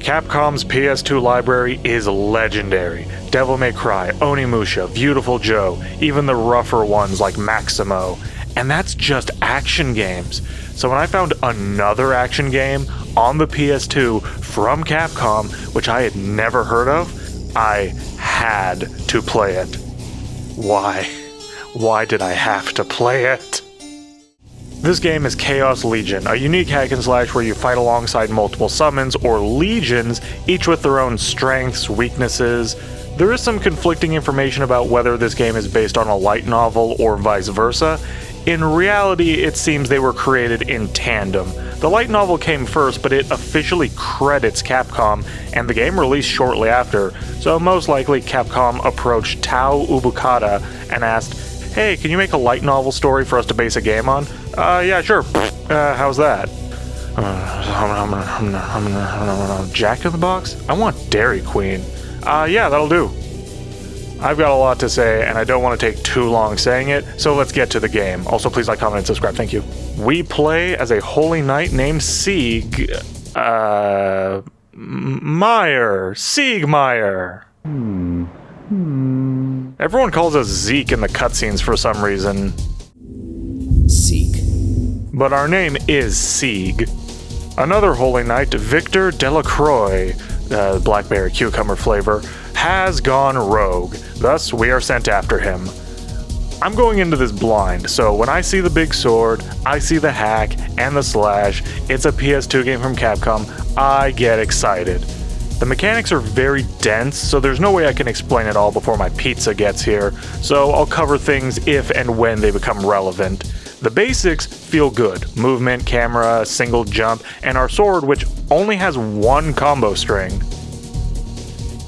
Capcom's PS2 library is legendary. Devil May Cry, Onimusha, Beautiful Joe, even the rougher ones like Maximo. And that's just action games. So when I found another action game on the PS2 from Capcom, which I had never heard of, I had to play it. Why? Why did I have to play it? This game is Chaos Legion, a unique hack and slash where you fight alongside multiple summons or legions, each with their own strengths, weaknesses. There is some conflicting information about whether this game is based on a light novel or vice versa. In reality, it seems they were created in tandem. The light novel came first, but it officially credits Capcom, and the game released shortly after, so most likely Capcom approached Tao Ubukata and asked, "Hey, can you make a light novel story for us to base a game on?" Yeah, sure. How's that? Jack in the Box? I want Dairy Queen. Yeah, that'll do. I've got a lot to say, and I don't want to take too long saying it, so let's get to the game. Also, please like, comment, and subscribe. Thank you. We play as a holy knight named Siegmeyer. Everyone calls us Zeke in the cutscenes for some reason. Zeke. But our name is Sieg. Another holy knight, Victor Delacroix, blackberry cucumber flavor, has gone rogue. Thus, we are sent after him. I'm going into this blind, so when I see the big sword, I see the hack, and the slash, it's a PS2 game from Capcom, I get excited. The mechanics are very dense, so there's no way I can explain it all before my pizza gets here, so I'll cover things if and when they become relevant. The basics feel good: movement, camera, single jump, and our sword, which only has one combo string.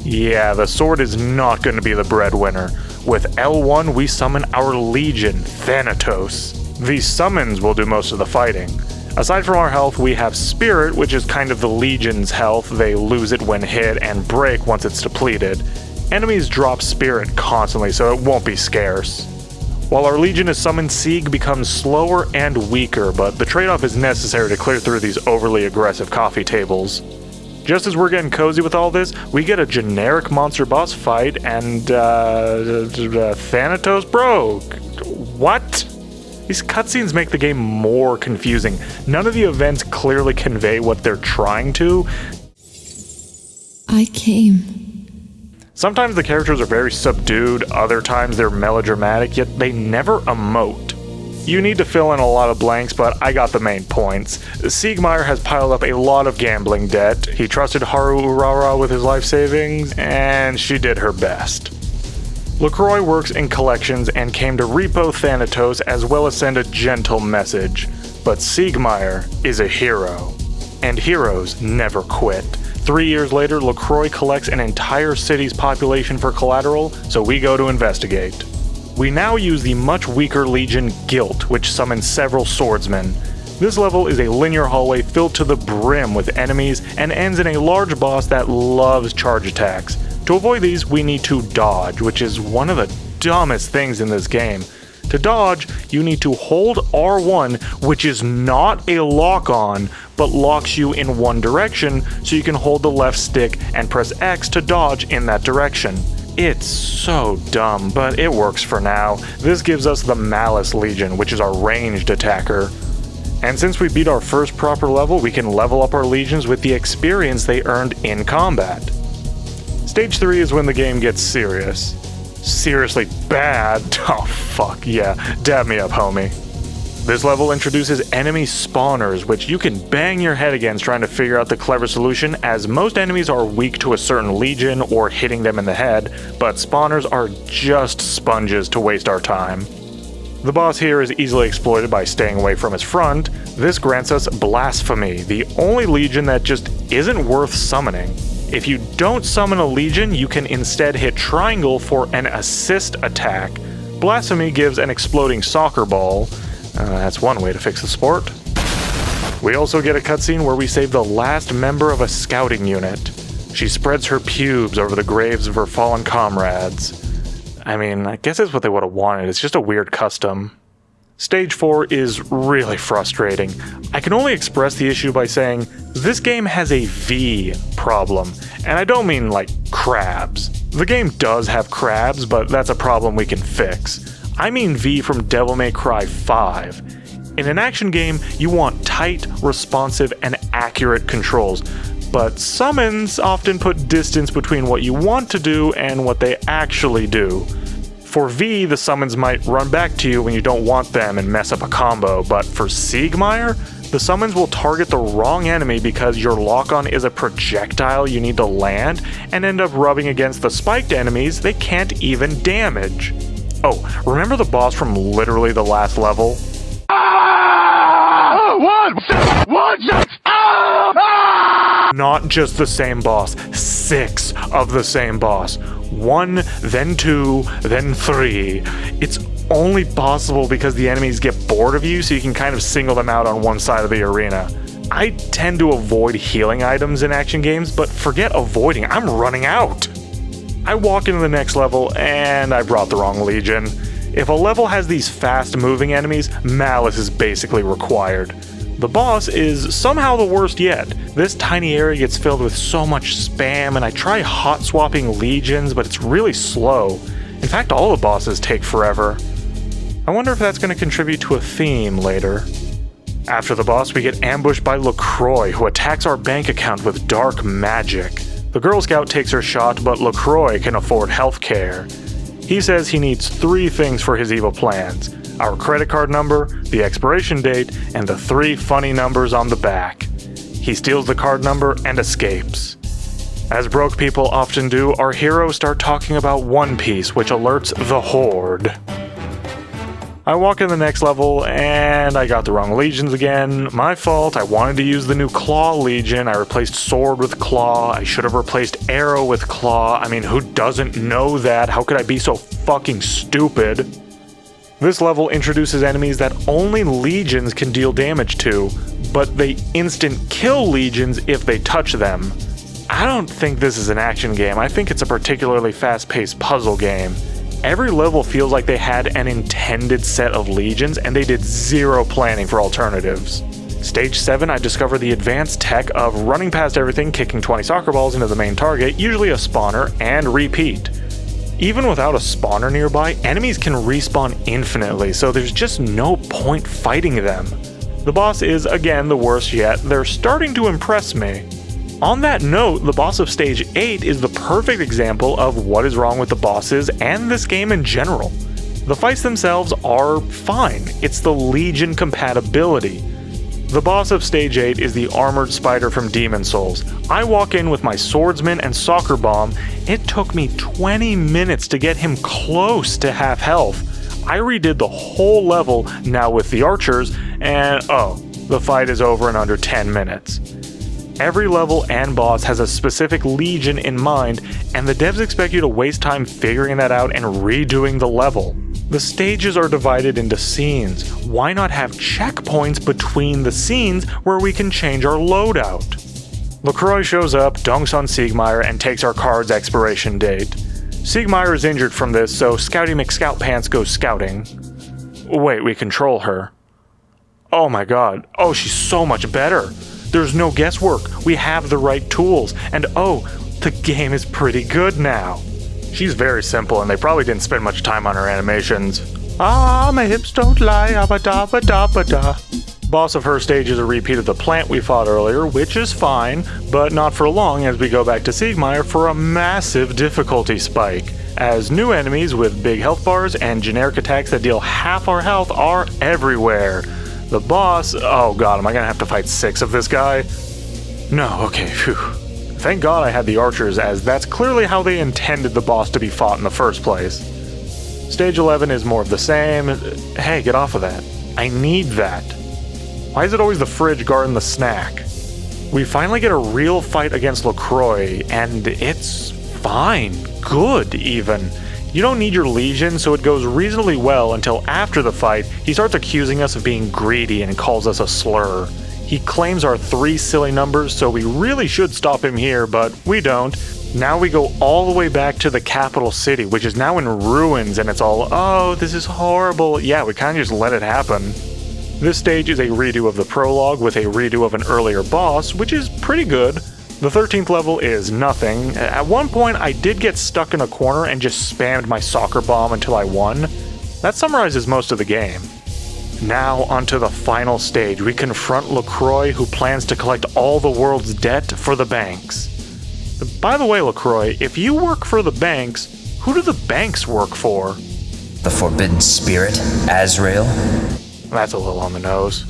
Yeah, the sword is not going to be the breadwinner. With L1, we summon our legion, Thanatos. These summons will do most of the fighting. Aside from our health, we have Spirit, which is kind of the Legion's health. They lose it when hit and break once it's depleted. Enemies drop Spirit constantly, so it won't be scarce. While our Legion is summoned, Sieg becomes slower and weaker, but the trade-off is necessary to clear through these overly aggressive coffee tables. Just as we're getting cozy with all this, we get a generic monster boss fight, and Thanatos broke. What? These cutscenes make the game more confusing. None of the events clearly convey what they're trying to. I came. Sometimes the characters are very subdued, other times they're melodramatic, yet they never emote. You need to fill in a lot of blanks, but I got the main points. Siegmeyer has piled up a lot of gambling debt. He trusted Haru Urara with his life savings, and she did her best. LaCroix works in collections and came to repo Thanatos as well as send a gentle message. But Siegmeyer is a hero. And heroes never quit. 3 years later, LaCroix collects an entire city's population for collateral, so we go to investigate. We now use the much weaker Legion Guilt, which summons several swordsmen. This level is a linear hallway filled to the brim with enemies and ends in a large boss that loves charge attacks. To avoid these, we need to dodge, which is one of the dumbest things in this game. To dodge, you need to hold R1, which is not a lock-on, but locks you in one direction, so you can hold the left stick and press X to dodge in that direction. It's so dumb, but it works for now. This gives us the Malice Legion, which is our ranged attacker. And since we beat our first proper level, we can level up our legions with the experience they earned in combat. Stage 3 is when the game gets serious. Seriously bad? Oh fuck, yeah. Dab me up, homie. This level introduces enemy spawners, which you can bang your head against trying to figure out the clever solution, as most enemies are weak to a certain legion or hitting them in the head, but spawners are just sponges to waste our time. The boss here is easily exploited by staying away from his front. This grants us Blasphemy, the only legion that just isn't worth summoning. If you don't summon a legion, you can instead hit triangle for an assist attack. Blasphemy gives an exploding soccer ball. That's one way to fix the sport. We also get a cutscene where we save the last member of a scouting unit. She spreads her pubes over the graves of her fallen comrades. I mean, I guess it's what they would have wanted. It's just a weird custom. Stage 4 is really frustrating. I can only express the issue by saying this game has a V problem, and I don't mean like crabs. The game does have crabs, but that's a problem we can fix. I mean V from Devil May Cry 5. In an action game, you want tight, responsive, and accurate controls, but summons often put distance between what you want to do and what they actually do. For V, the summons might run back to you when you don't want them and mess up a combo, but for Siegmeyer, the summons will target the wrong enemy because your lock-on is a projectile you need to land and end up rubbing against the spiked enemies they can't even damage. Oh, remember the boss from literally the last level? Not just the same boss, 6 of the same boss. 1, then 2, then 3. It's only possible because the enemies get bored of you, so you can kind of single them out on one side of the arena. I tend to avoid healing items in action games, but forget avoiding, I'm running out! I walk into the next level, and I brought the wrong Legion. If a level has these fast-moving enemies, Malice is basically required. The boss is somehow the worst yet. This tiny area gets filled with so much spam, and I try hot-swapping Legions, but it's really slow. In fact, all the bosses take forever. I wonder if that's going to contribute to a theme later. After the boss, we get ambushed by LaCroix, who attacks our bank account with dark magic. The Girl Scout takes her shot, but LaCroix can afford healthcare. He says he needs 3 things for his evil plans: our credit card number, the expiration date, and the 3 funny numbers on the back. He steals the card number and escapes. As broke people often do, our heroes start talking about One Piece, which alerts the Horde. I walk in the next level, and I got the wrong Legions again. My fault, I wanted to use the new Claw Legion. I replaced Sword with Claw. I should have replaced Arrow with Claw. I mean, who doesn't know that? How could I be so fucking stupid? This level introduces enemies that only Legions can deal damage to, but they instant kill Legions if they touch them. I don't think this is an action game. I think it's a particularly fast-paced puzzle game. Every level feels like they had an intended set of Legions, and they did zero planning for alternatives. Stage 7, I discover the advanced tech of running past everything, kicking 20 soccer balls into the main target, usually a spawner, and repeat. Even without a spawner nearby, enemies can respawn infinitely, so there's just no point fighting them. The boss is, again, the worst yet. They're starting to impress me. On that note, the boss of Stage 8 is the perfect example of what is wrong with the bosses and this game in general. The fights themselves are fine, it's the Legion compatibility. The boss of Stage 8 is the Armored Spider from Demon Souls. I walk in with my Swordsman and Soccer Bomb. It took me 20 minutes to get him close to half health. I redid the whole level now with the archers, and oh, the fight is over in under 10 minutes. Every level and boss has a specific Legion in mind, and the devs expect you to waste time figuring that out and redoing the level. The stages are divided into scenes. Why not have checkpoints between the scenes where we can change our loadout? LaCroix shows up, dunks on Siegmeyer, and takes our card's expiration date. Siegmeyer is injured from this, so Scouty McScoutpants goes scouting. Wait, we control her. Oh my god. Oh, she's so much better. There's no guesswork, we have the right tools, and oh, the game is pretty good now. She's very simple, and they probably didn't spend much time on her animations. Ah, my hips don't lie, abba-da-ba-da-ba-da. Boss of her stage is a repeat of the plant we fought earlier, which is fine, but not for long as we go back to Siegmeyer for a massive difficulty spike, as new enemies with big health bars and generic attacks that deal half our health are everywhere. The boss, oh god, am I gonna have to fight 6 of this guy? No, okay, phew. Thank god I had the archers, as that's clearly how they intended the boss to be fought in the first place. Stage 11 is more of the same. Hey, get off of that. I need that. Why is it always the fridge guarding the snack? We finally get a real fight against LaCroix, and it's fine. Good, even. You don't need your Legion, so it goes reasonably well until after the fight, he starts accusing us of being greedy and calls us a slur. He claims our 3 silly numbers, so we really should stop him here, but we don't. Now we go all the way back to the capital city, which is now in ruins, and it's all, oh, this is horrible. Yeah, we kind of just let it happen. This stage is a redo of the prologue with a redo of an earlier boss, which is pretty good. The 13th level is nothing. At one point, I did get stuck in a corner and just spammed my soccer bomb until I won. That summarizes most of the game. Now, onto the final stage. We confront LaCroix, who plans to collect all the world's debt for the banks. By the way, LaCroix, if you work for the banks, who do the banks work for? The Forbidden Spirit, Azrael? That's a little on the nose.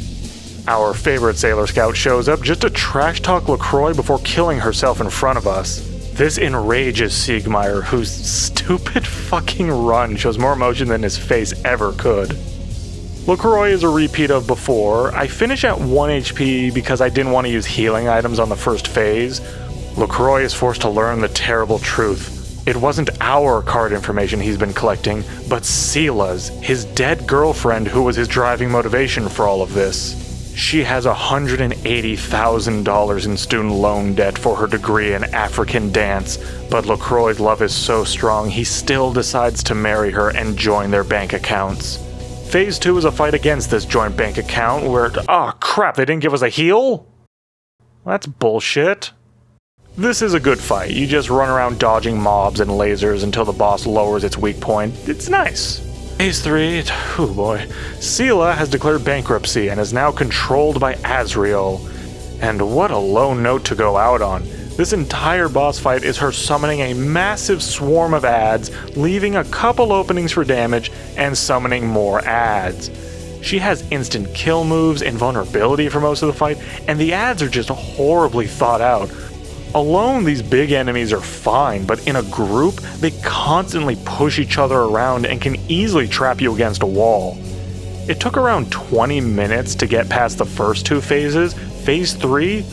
Our favorite Sailor Scout shows up just to trash-talk LaCroix before killing herself in front of us. This enrages Siegmeyer, whose stupid fucking run shows more emotion than his face ever could. LaCroix is a repeat of before. I finish at 1 HP because I didn't want to use healing items on the first phase. LaCroix is forced to learn the terrible truth. It wasn't our card information he's been collecting, but Sela's, his dead girlfriend who was his driving motivation for all of this. She has $180,000 in student loan debt for her degree in African dance, but LaCroix's love is so strong he still decides to marry her and join their bank accounts. Phase 2 is a fight against this joint bank account where, oh crap, they didn't give us a heal? That's bullshit. This is a good fight. You just run around dodging mobs and lasers until the boss lowers its weak point. It's nice. Phase 3, oh boy. Sela has declared bankruptcy and is now controlled by Azrael. And what a low note to go out on. This entire boss fight is her summoning a massive swarm of ads, leaving a couple openings for damage, and summoning more ads. She has instant kill moves, invulnerability for most of the fight, and the ads are just horribly thought out. Alone, these big enemies are fine, but in a group, they constantly push each other around and can easily trap you against a wall. It took around 20 minutes to get past the first 2 phases. Phase 3,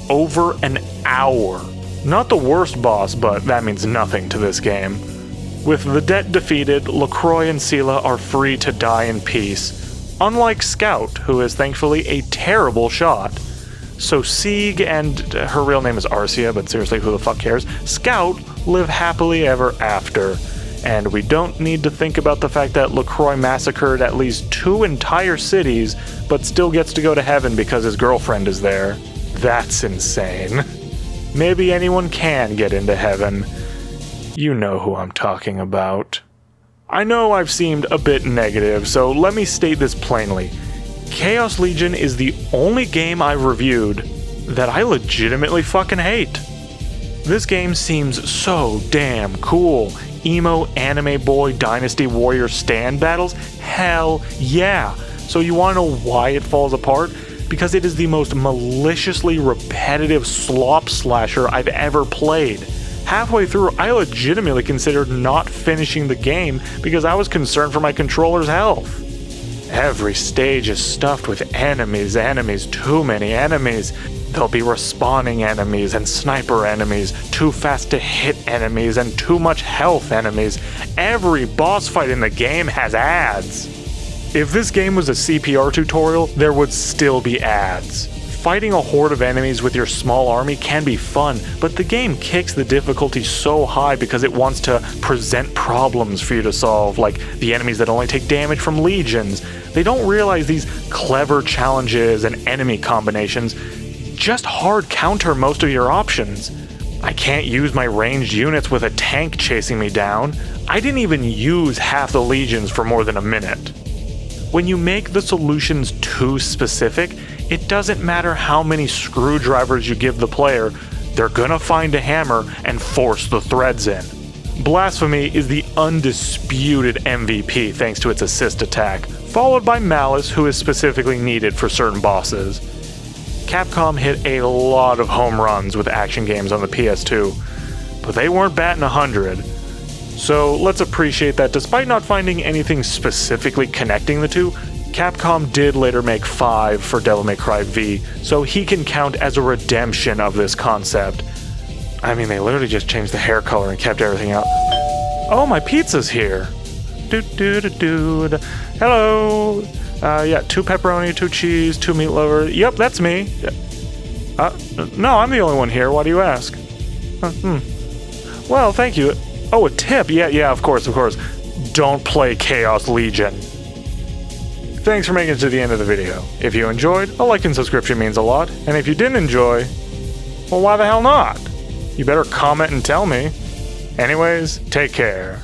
over an hour. Not the worst boss, but that means nothing to this game. With the debt defeated, LaCroix and Sela are free to die in peace, unlike Scout, who is thankfully a terrible shot. So Sieg and her real name is Arcia, but seriously, who the fuck cares? Scout live happily ever after. And we don't need to think about the fact that LaCroix massacred at least 2 entire cities, but still gets to go to heaven because his girlfriend is there. That's insane. Maybe anyone can get into heaven. You know who I'm talking about. I know I've seemed a bit negative, so let me state this plainly. Chaos Legion is the only game I've reviewed that I legitimately fucking hate. This game seems so damn cool. Emo, anime boy, dynasty warrior stand battles? Hell yeah! So you wanna know why it falls apart? Because it is the most maliciously repetitive slop slasher I've ever played. Halfway through, I legitimately considered not finishing the game because I was concerned for my controller's health. Every stage is stuffed with enemies, too many enemies. There'll be respawning enemies and sniper enemies, too fast to hit enemies and too much health enemies. Every boss fight in the game has ads. If this game was a CPR tutorial, there would still be ads. Fighting a horde of enemies with your small army can be fun, but the game kicks the difficulty so high because it wants to present problems for you to solve, like the enemies that only take damage from legions. They don't realize these clever challenges and enemy combinations just hard counter most of your options. I can't use my ranged units with a tank chasing me down. I didn't even use half the legions for more than a minute. When you make the solutions too specific, it doesn't matter how many screwdrivers you give the player, they're gonna find a hammer and force the threads in. Blasphemy is the undisputed MVP thanks to its assist attack, followed by Malice, who is specifically needed for certain bosses. Capcom hit a lot of home runs with action games on the PS2, but they weren't batting 100. So let's appreciate that despite not finding anything specifically connecting the two, Capcom did later make 5 for Devil May Cry V, so he can count as a redemption of this concept. I mean, they literally just changed the hair color and kept everything out. Oh, my pizza's here. Doo-doo-doo-doo. Hello. Yeah, 2 pepperoni, 2 cheese, 2 meat lover. Yep, that's me. No, I'm the only one here. Why do you ask? Well, thank you. Oh, a tip. Yeah, of course. Don't play Chaos Legion. Thanks for making it to the end of the video. If you enjoyed, a like and subscription means a lot. And if you didn't enjoy, well, why the hell not? You better comment and tell me. Anyways, take care.